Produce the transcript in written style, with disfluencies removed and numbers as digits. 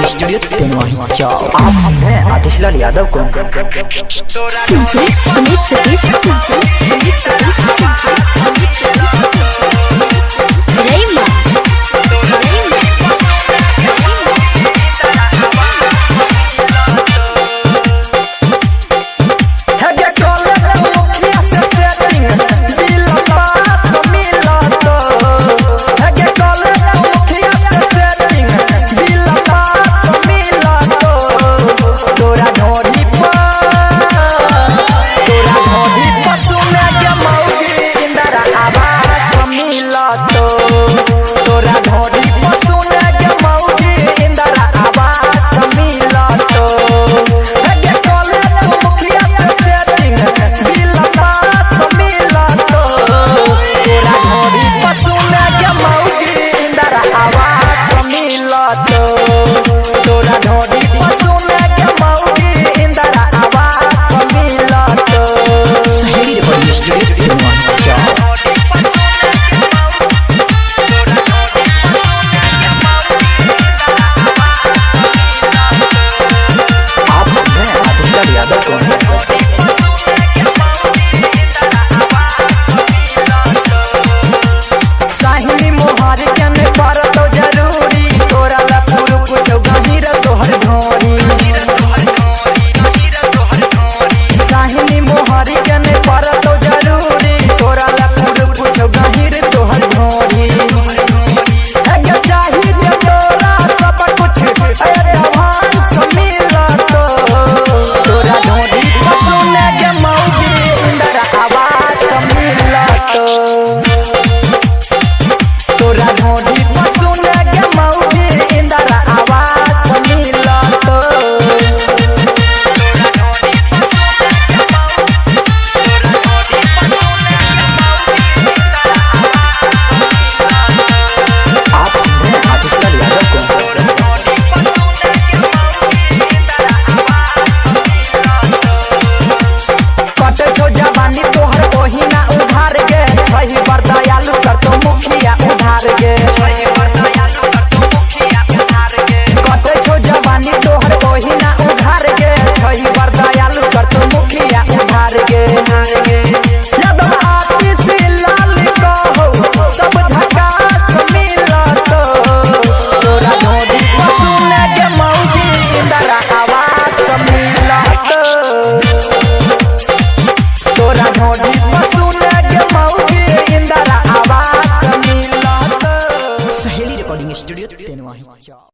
Recording studio तेनवाही चौक। आप हैं आतिशलाल यादव को सुमित सतीश रईमा कटे छो जवानी तोहर ओही ना उधार गे छही बरदयालु कर तो मुखिया उधार गे यादव आतिश लाल कहो सब झकास मिलत तोरा ढोडी सुने के मौगी इंदरा आवाज मिलत तोरा ढोडी सुने के मौगी इंदरा आवाज मिलत। सहेली रिकॉर्डिंग स्टूडियो तेनवाही चौक।